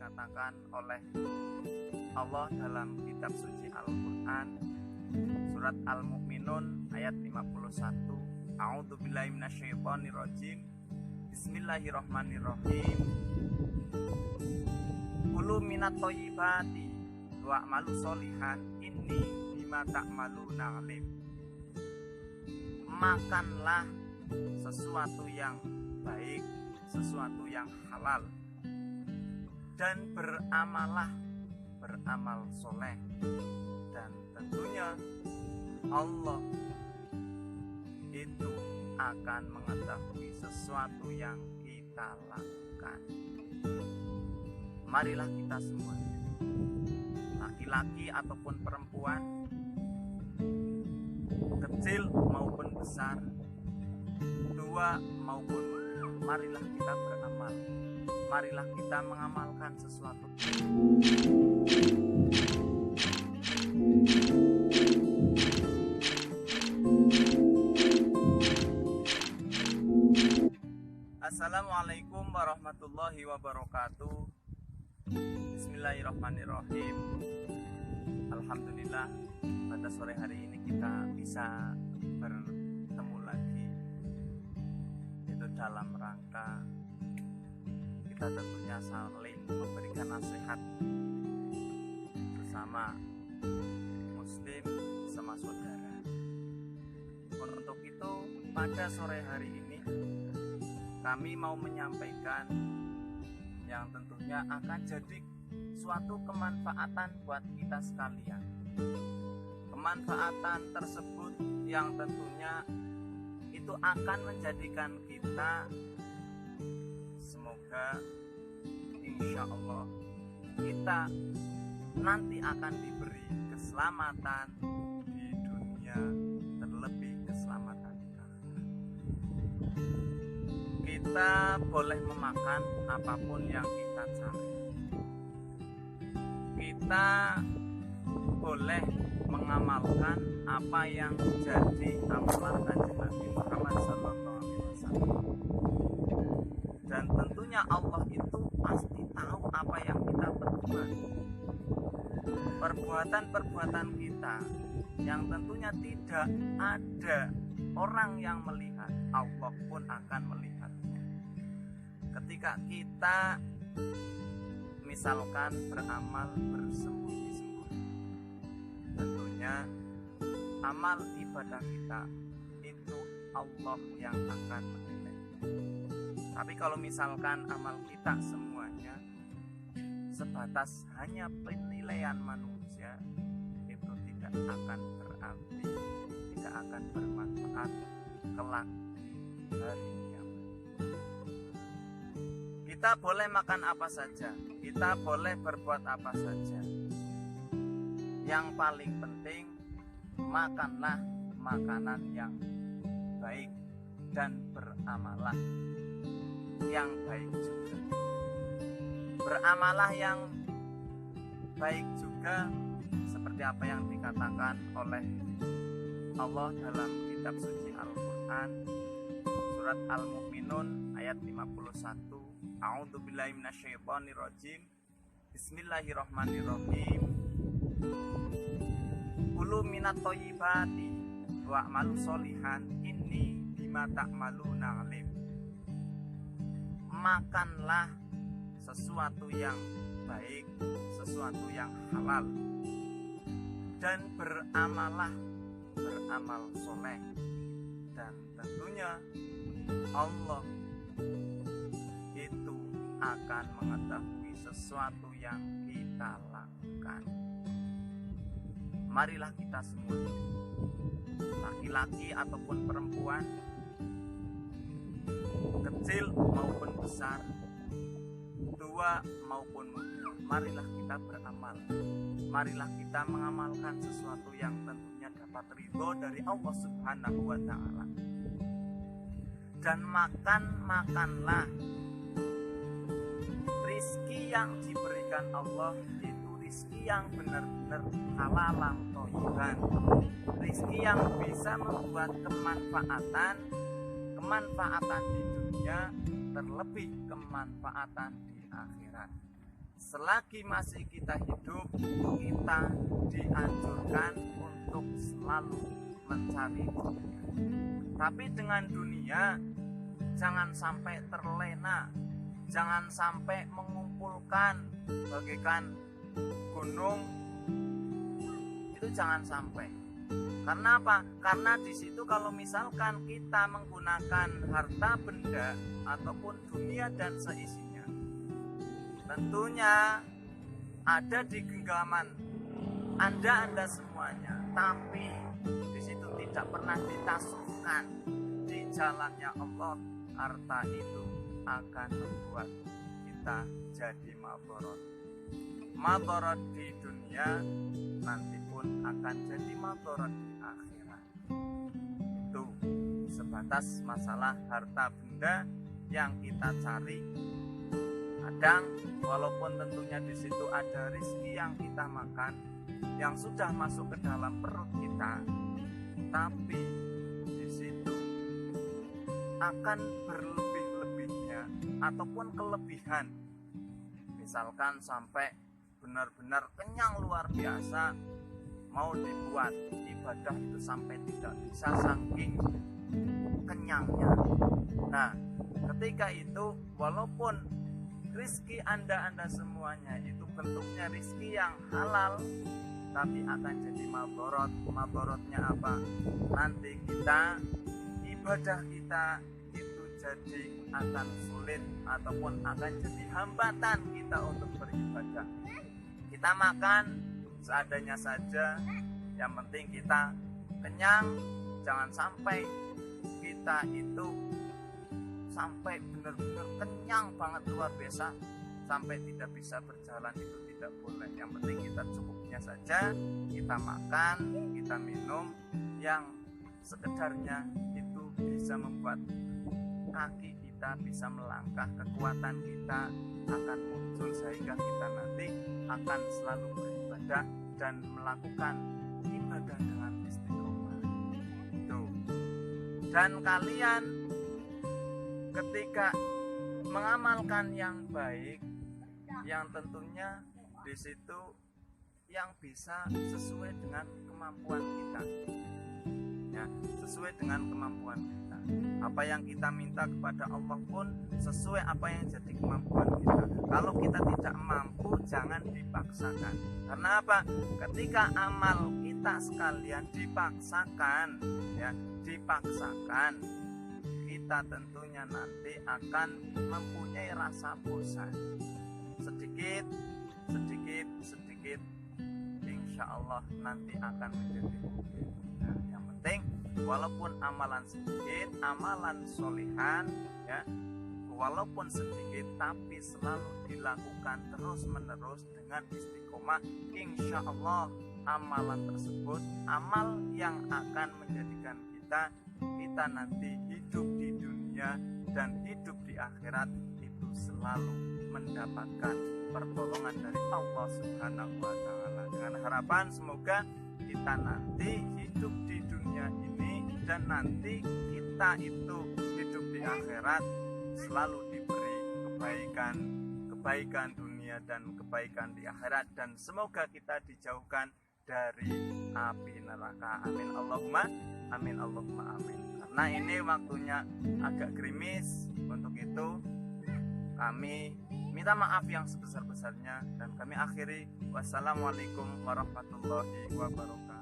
dikatakan oleh Allah dalam kitab suci Al-Quran, surat Al-Mu'minun ayat 51. A'udzubillahi minasyaitonirrajim. Bismillahirrahmanirrahim. Kulu minat thayyibati wa'malu sholihan inni bima ta'maluna alim. Makanlah sesuatu yang baik, sesuatu yang halal, dan beramal soleh, dan tentunya Allah itu akan mengetahui sesuatu yang kita lakukan. Marilah kita semua, laki-laki ataupun perempuan, kecil maupun besar, tua maupun muda, marilah kita beramal. Marilah kita mengamalkan sesuatu. Assalamualaikum warahmatullahi wabarakatuh. Bismillahirrahmanirrahim. Alhamdulillah, pada sore hari ini kita bisa bertemu lagi, itu dalam rangka kita tentunya saling memberikan nasihat bersama muslim, sama saudara. Untuk itu pada sore hari ini kami mau menyampaikan yang tentunya akan jadi suatu kemanfaatan buat kita sekalian. Kemanfaatan tersebut yang tentunya itu akan menjadikan kita, semoga insya Allah kita nanti akan diberi keselamatan di dunia, terlebih keselamatan di akhirat. Kita boleh memakan apapun yang kita cari. Kita boleh mengamalkan apa yang jadi amalan Kanjeng Nabi Muhammad SAW. Dan tentunya Allah itu pasti tahu apa yang kita perbuat. Perbuatan-perbuatan kita yang tentunya tidak ada orang yang melihat, Allah pun akan melihatnya. Ketika kita misalkan beramal bersembunyi-sembunyi, tentunya amal ibadah kita itu Allah yang akan menilai. Tapi kalau misalkan amal kita semuanya sebatas hanya penilaian manusia, itu tidak akan berarti, tidak akan bermanfaat kelak di hari kiamat. Kita boleh makan apa saja, kita boleh berbuat apa saja. Yang paling penting, makanlah makanan yang baik dan beramalah yang baik juga. Beramalah yang baik juga seperti apa yang dikatakan oleh Allah dalam kitab suci Al-Quran, surat Al-Mu'minun ayat 51. A'udzubillahi minasyaitonirrajim. Bismillahirrahmanirrahim. Kulu minat thayyibati wa'malu sholihan inni bima ta'maluna alim. Makanlah sesuatu yang baik, sesuatu yang halal, dan beramal soleh, dan tentunya Allah itu akan mengetahui sesuatu yang kita lakukan. Marilah kita semua, laki-laki ataupun perempuan, kecil maupun besar, tua maupun muda, marilah kita beramal. Marilah kita mengamalkan sesuatu yang tentunya dapat ridho dari Allah Subhanahu wa Ta'ala. Dan makanlah rizki yang diberikan Allah, itu rizki yang benar-benar halalan thayyiban, rizki yang bisa membuat kemanfaatan di dunia, terlebih kemanfaatan di akhirat. selagi masih kita hidup, kita dianjurkan untuk selalu mencari dunia. Tapi dengan dunia jangan sampai terlena, jangan sampai mengumpulkan bagaikan gunung, itu jangan sampai. Karena apa? Karena di situ kalau misalkan kita menggunakan harta benda ataupun dunia dan seisinya, tentunya ada di genggaman Anda semuanya, tapi di situ tidak pernah ditasukkan di jalannya Allah. Harta itu akan membuat kita jadi madorot di dunia, nanti pun akan jadi madorot di akhirat. Itu sebatas masalah harta benda yang kita cari. Kadang walaupun tentunya di situ ada rezeki yang kita makan, yang sudah masuk ke dalam perut kita, tapi di situ akan berlebih-lebihnya ataupun kelebihan. Misalkan sampai benar-benar kenyang luar biasa, mau dibuat ibadah itu sampai tidak bisa saking kenyangnya. Nah, ketika itu walaupun rizki anda semuanya itu bentuknya rizki yang halal, tapi akan jadi madorot. Madorotnya apa? Nanti kita, ibadah kita itu jadi akan sulit ataupun akan jadi hambatan kita untuk beribadah. Kita makan seadanya saja, yang penting kita kenyang. Jangan sampai kita itu sampai benar-benar kenyang banget luar biasa sampai tidak bisa berjalan, itu tidak boleh. Yang penting kita cukupnya saja, kita makan, kita minum yang sekedarnya itu bisa membuat kaki kita bisa melangkah, kekuatan kita akan muncul sehingga kita nanti akan selalu beribadah dan melakukan ibadah dengan istiqomah. Itu. Dan kalian ketika mengamalkan yang baik, yang tentunya di situ yang bisa sesuai dengan kemampuan kita, ya, sesuai dengan kemampuan kita. Apa yang kita minta kepada Allah pun sesuai apa yang jadi kemampuan kita. Kalau kita tidak mampu, jangan dipaksakan. Karena apa? Ketika amal kita sekalian dipaksakan, ya, dipaksakan, kita tentunya nanti akan mempunyai rasa bosan. Sedikit, insya Allah nanti akan menjadi mungkin. Nah, yang penting walaupun amalan sedikit, amalan solihan, ya, walaupun sedikit tapi selalu dilakukan terus menerus dengan istiqomah, insya Allah amalan tersebut amal yang akan menjadikan kita nanti hidup di dunia dan hidup di akhirat itu selalu mendapatkan pertolongan dari Allah Subhanahu wa Ta'ala. Dengan harapan semoga kita nanti hidup di dunia ini dan nanti kita itu hidup di akhirat selalu diberi kebaikan dunia dan kebaikan di akhirat, dan semoga kita dijauhkan dari api neraka. Amin Allahumma amin, Allahumma amin. Karena ini waktunya agak gerimis, untuk itu kami minta maaf yang sebesar-besarnya dan kami akhiri. Wassalamualaikum warahmatullahi wabarakatuh.